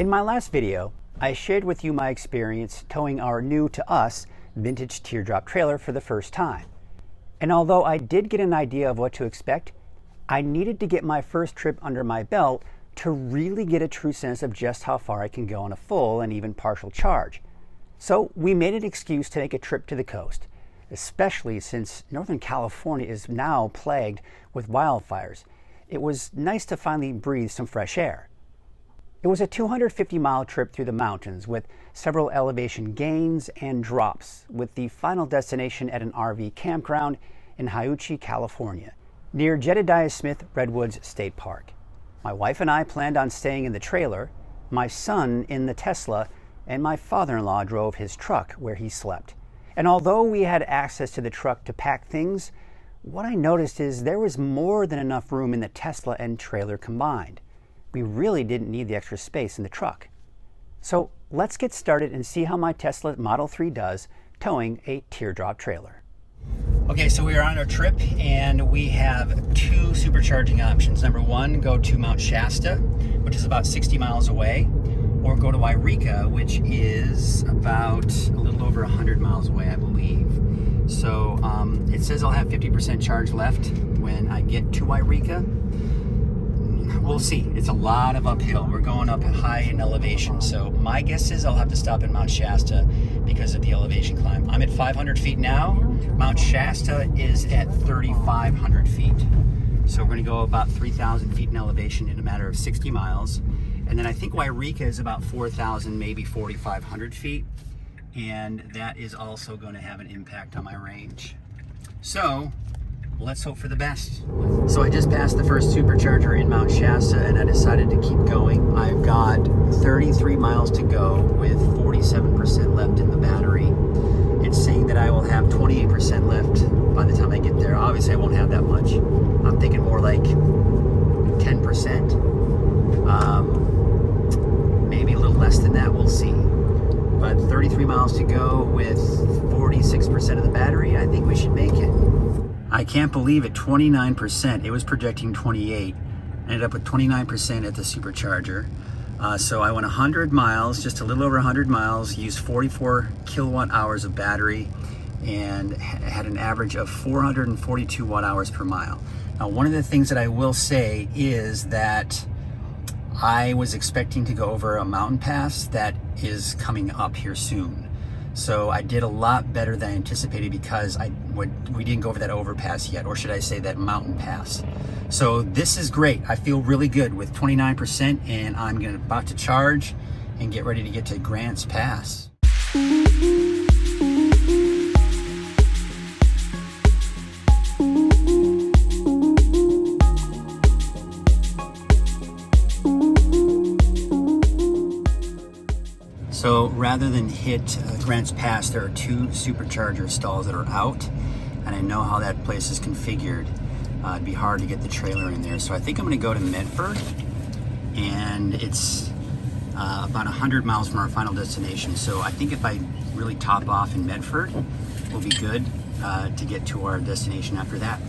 In my last video, I shared with you my experience towing our new to us vintage Teardrop trailer for the first time. And although I did get an idea of what to expect, I needed to get my first trip under my belt to really get a true sense of just how far I can go on a full and even partial charge. So we made an excuse to make a trip to the coast, especially since Northern California is now plagued with wildfires. It was nice to finally breathe some fresh air. It was a 250-mile trip through the mountains with several elevation gains and drops, with the final destination at an RV campground in Hiuchi, California, near Jedediah Smith Redwoods State Park. My wife and I planned on staying in the trailer, my son in the Tesla, and my father-in-law drove his truck where he slept. And although we had access to the truck to pack things, what I noticed is there was more than enough room in the Tesla and trailer combined. We really didn't need the extra space in the truck. So let's get started and see how my Tesla Model 3 does towing a Teardrop trailer. Okay, so we are on our trip and we have two supercharging options. Number one, go to Mount Shasta, which is about 60 miles away, or go to Yreka, which is about a little over 100 miles away, I believe. So it says I'll have 50% charge left when I get to Yreka. We'll see. It's a lot of uphill. We're going up high in elevation. So my guess is I'll have to stop in Mount Shasta because of the elevation climb. I'm at 500 feet now. Mount Shasta is at 3,500 feet. So we're going to go about 3,000 feet in elevation in a matter of 60 miles. And then I think Yreka is about 4,000, maybe 4,500 feet. And that is also going to have an impact on my range. So let's hope for the best. So I just passed the first supercharger in Mount Shasta and I decided to keep going. I've got 33 miles to go with 47% left in the battery. It's saying that I will have 28% left by the time I get there. Obviously I won't have that much. I'm thinking more like 10%. Maybe a little less than that, we'll see. But 33 miles to go with 46% of the battery, I think we should make it. I can't believe it, 29%. It was projecting 28. Ended up with 29% at the supercharger. So I went 100 miles, just a little over 100 miles, used 44 kilowatt hours of battery, and had an average of 442 watt hours per mile. Now, one of the things that I will say is that I was expecting to go over a mountain pass that is coming up here soon. So I did a lot better than I anticipated because we didn't go over that overpass yet, or should I say that mountain pass. So this is great. I feel really good with 29%, and I'm about to charge and get ready to get to Grants Pass. So rather than hit Grants Pass, there are two supercharger stalls that are out, and I know how that place is configured. It'd be hard to get the trailer in there. So I think I'm gonna go to Medford, and it's about 100 miles from our final destination. So I think if I really top off in Medford, we'll be good to get to our destination after that.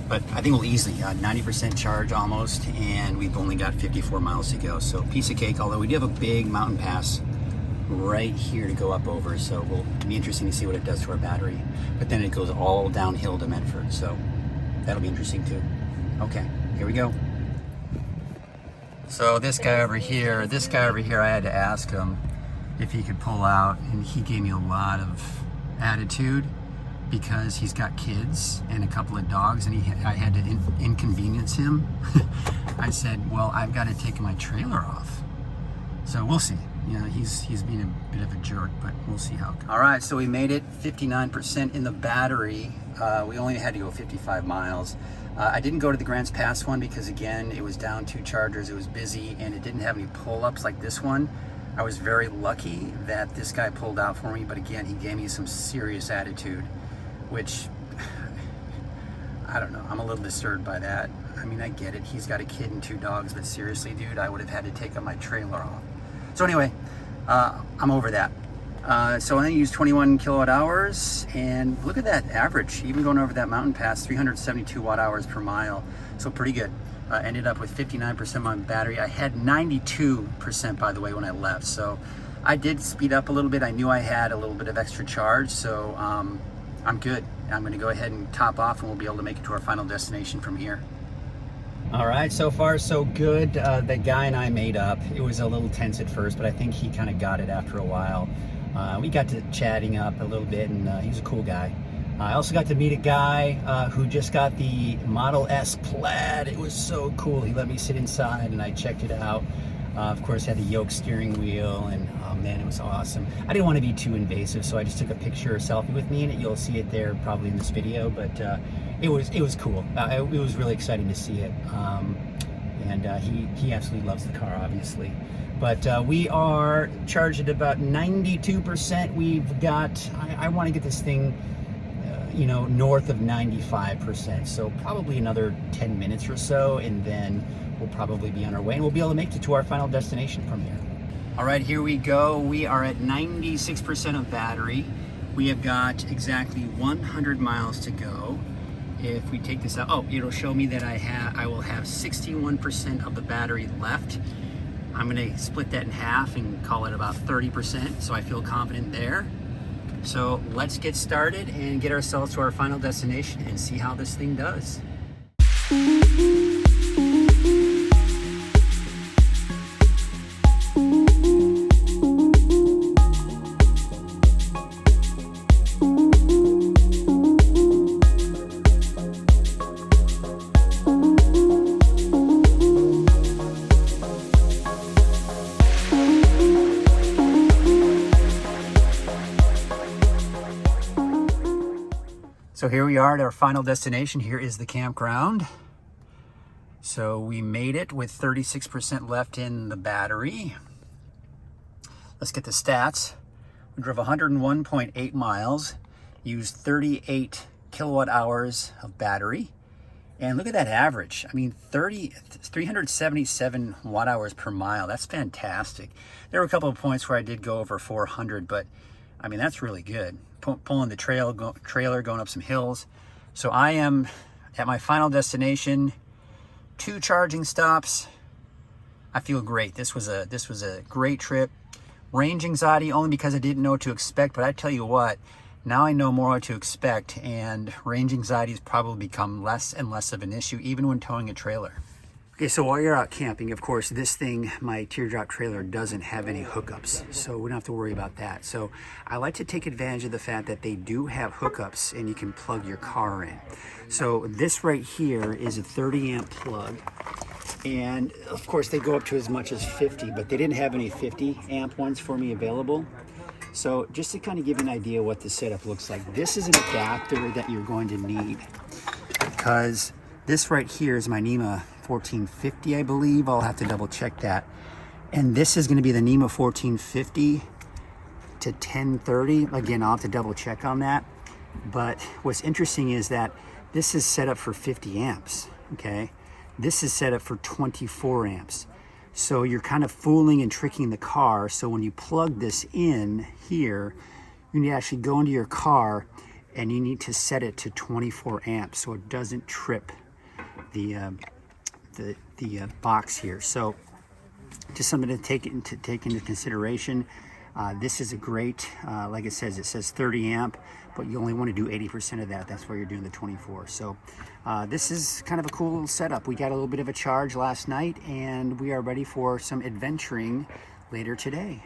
But I think we'll easily, 90% charge almost, and we've only got 54 miles to go. So piece of cake, although we do have a big mountain pass right here to go up over, so it will be interesting to see what it does to our battery. But then it goes all downhill to Medford, so that'll be interesting too. Okay, here we go. So this guy over here, I had to ask him if he could pull out, and he gave me a lot of attitude because he's got kids and a couple of dogs, and I had to inconvenience him. I said, well, I've got to take my trailer off. So we'll see. Yeah, he's being a bit of a jerk, but we'll see how it goes. All right, so we made it 59% in the battery. We only had to go 55 miles. I didn't go to the Grants Pass one because, again, it was down 2 chargers, it was busy, and it didn't have any pull-ups like this one. I was very lucky that this guy pulled out for me, but again, he gave me some serious attitude, which, I don't know, I'm a little disturbed by that. I mean, I get it, he's got a kid and 2 dogs, but seriously, dude, I would have had to take my trailer off. So anyway, I'm over that. So I used 21 kilowatt hours, and look at that average, even going over that mountain pass, 372 watt hours per mile, so pretty good. Ended up with 59% on my battery. I had 92%, by the way, when I left, so I did speed up a little bit. I knew I had a little bit of extra charge, so I'm good. I'm going to go ahead and top off, and we'll be able to make it to our final destination from here. All right, so far so good. The guy and I made up. It was a little tense at first, but I think he kind of got it after a while. We got to chatting up a little bit, and he's a cool guy. I also got to meet a guy who just got the Model S Plaid. It was so cool. He let me sit inside, and I checked it out. Of course, had the yoke steering wheel, and oh man, it was awesome. I didn't want to be too invasive, so I just took a picture or selfie with me in it. You'll see it there probably in this video, but it was cool. It was really exciting to see it. And he absolutely loves the car, obviously. But we are charged at about 92%. We've got, I want to get this thing, you know, north of 95%. So probably another 10 minutes or so, and then we'll probably be on our way, and we'll be able to make it to our final destination from here. All right, here we go. We are at 96% of battery. We have got exactly 100 miles to go. If we take this out, oh, it'll show me that I will have 61% of the battery left. I'm gonna split that in half and call it about 30%, so I feel confident there. So let's get started and get ourselves to our final destination and see how this thing does. So here we are at our final destination. Here is the campground. So we made it with 36% left in the battery. Let's get the stats. We drove 101.8 miles, used 38 kilowatt hours of battery. And look at that average. I mean, 377 watt hours per mile. That's fantastic. There were a couple of points where I did go over 400, but I mean, that's really good. Pulling the trailer, going up some hills. So I am at my final destination, 2 charging stops. I feel great. This was a great trip. Range anxiety only because I didn't know what to expect, but I tell you what, now I know more what to expect, and range anxiety has probably become less and less of an issue, even when towing a trailer. Okay, so while you're out camping, of course, this thing, my Teardrop trailer, doesn't have any hookups, so we don't have to worry about that. So I like to take advantage of the fact that they do have hookups and you can plug your car in. So this right here is a 30 amp plug, and of course they go up to as much as 50, but they didn't have any 50 amp ones for me available. So just to kind of give you an idea what the setup looks like, this is an adapter that you're going to need, because this right here is my NEMA 1450, I believe. I'll have to double check that. And this is going to be the NEMA 1450 to 1030. Again, I'll have to double check on that. But what's interesting is that this is set up for 50 amps, okay? This is set up for 24 amps. So you're kind of fooling and tricking the car. So when you plug this in here, you need to actually go into your car and you need to set it to 24 amps so it doesn't trip the box here. So just something to take into consideration. This is a great, like it says 30 amp, but you only want to do 80% of that. That's why you're doing the 24. So this is kind of a cool little setup. We got a little bit of a charge last night, and we are ready for some adventuring later today.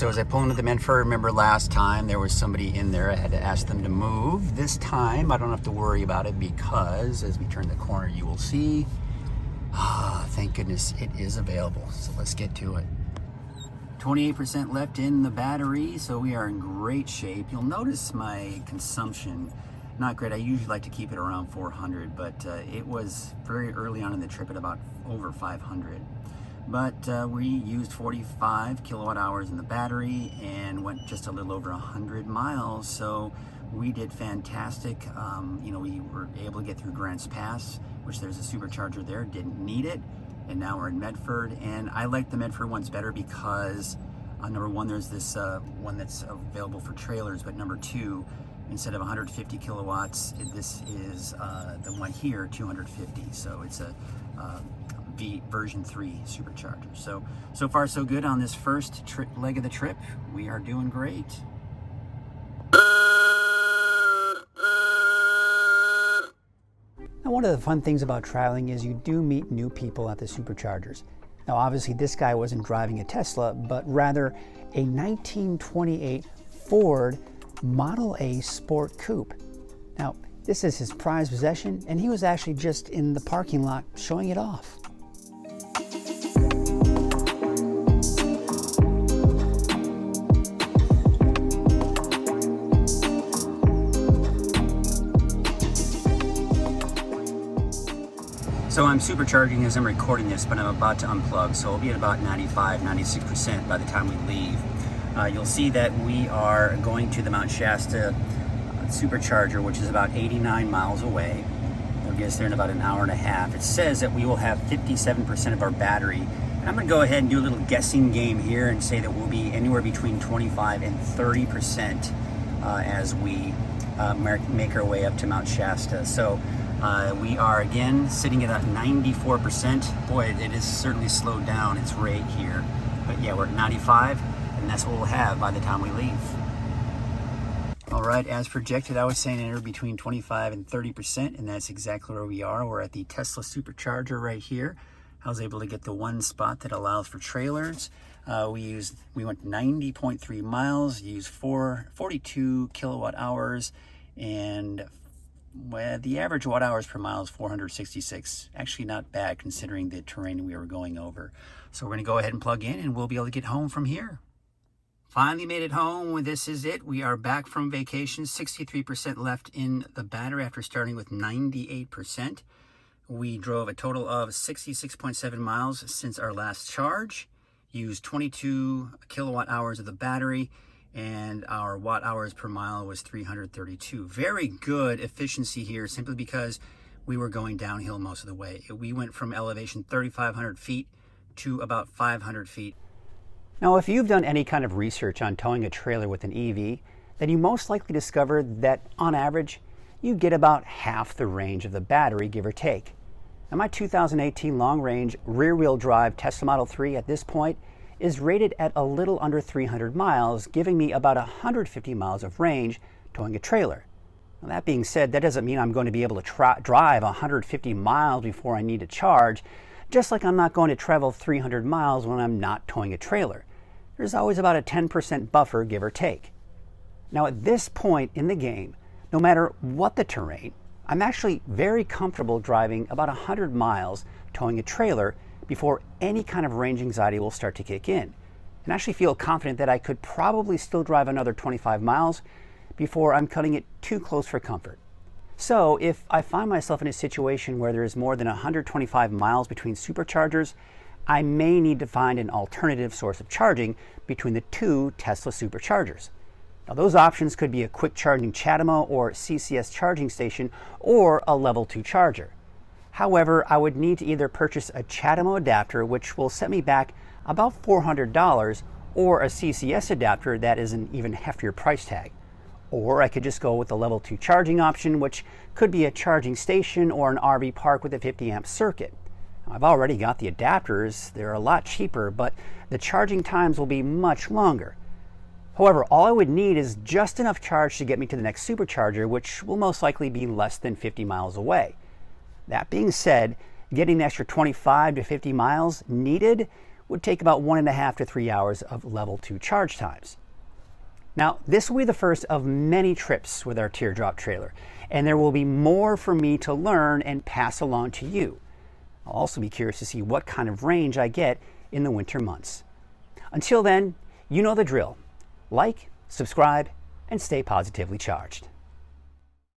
so as I pull into the Medford, remember last time there was somebody in there. I had to ask them to move. This time I don't have to worry about it because as we turn the corner you will see, thank goodness it is available. So let's get to it. 28% left in the battery, so we are in great shape. You'll notice my consumption, not great. I usually like to keep it around 400, but it was very early on in the trip at about over 500. But we used 45 kilowatt hours in the battery and went just a little over 100 miles. So we did fantastic. You know, we were able to get through Grants Pass, which there's a supercharger there, didn't need it. And now we're in Medford. And I like the Medford ones better because number one, there's this one that's available for trailers, but number two, instead of 150 kilowatts, this is the one here, 250. So it's a version 3 supercharger. So far so good on this first leg of the trip. We are doing great. Now, one of the fun things about traveling is you do meet new people at the superchargers. Now obviously this guy wasn't driving a Tesla, but rather a 1928 Ford Model A Sport Coupe. Now this is his prized possession, and he was actually just in the parking lot showing it off. So I'm supercharging as I'm recording this, but I'm about to unplug, so I'll be at about 95, 96% by the time we leave. You'll see that we are going to the Mount Shasta supercharger, which is about 89 miles away. We'll get us there in about an hour and a half. It says that we will have 57% of our battery. And I'm going to go ahead and do a little guessing game here and say that we'll be anywhere between 25 and 30% as we make our way up to Mount Shasta. So we are again sitting at 94%. Boy, it is certainly slowed down its rate here. But yeah, we're at 95, and that's what we'll have by the time we leave. All right, as projected, I was saying enter between 25 and 30%, and that's exactly where we are. We're at the Tesla supercharger right here. I was able to get the one spot that allows for trailers. We went 90.3 miles, used 42 kilowatt hours, and well, the average watt hours per mile is 466. Actually not bad considering the terrain we were going over. So we're going to go ahead and plug in, and we'll be able to get home from here. Finally made it home. This is it. We are back from vacation. 63% left in the battery after starting with 98%. We drove a total of 66.7 miles since our last charge. Used 22 kilowatt hours of the battery, and our watt hours per mile was 332. Very good efficiency here, simply because we were going downhill most of the way. We went from elevation 3,500 feet to about 500 feet. Now, if you've done any kind of research on towing a trailer with an EV, then you most likely discovered that on average, you get about half the range of the battery, give or take. Now, my 2018 long-range rear-wheel drive Tesla Model 3 at this point is rated at a little under 300 miles, giving me about 150 miles of range towing a trailer. Now, that being said, that doesn't mean I'm going to be able to drive 150 miles before I need to charge, just like I'm not going to travel 300 miles when I'm not towing a trailer. There's always about a 10% buffer, give or take. Now, at this point in the game, no matter what the terrain, I'm actually very comfortable driving about 100 miles towing a trailer before any kind of range anxiety will start to kick in. And I actually feel confident that I could probably still drive another 25 miles before I'm cutting it too close for comfort. So if I find myself in a situation where there is more than 125 miles between superchargers, I may need to find an alternative source of charging between the two Tesla superchargers. Now, those options could be a quick charging CHAdeMO or CCS charging station, or a level 2 charger. However, I would need to either purchase a CHAdeMO adapter, which will set me back about $400, or a CCS adapter that is an even heftier price tag. Or I could just go with the level 2 charging option, which could be a charging station or an RV park with a 50 amp circuit. Now, I've already got the adapters. They're a lot cheaper, but the charging times will be much longer. However, all I would need is just enough charge to get me to the next supercharger, which will most likely be less than 50 miles away. That being said, getting the extra 25 to 50 miles needed would take about 1.5 to 3 hours of level 2 charge times. Now, this will be the first of many trips with our Teardrop trailer, and there will be more for me to learn and pass along to you. I'll also be curious to see what kind of range I get in the winter months. Until then, you know the drill. Like, subscribe, and stay positively charged.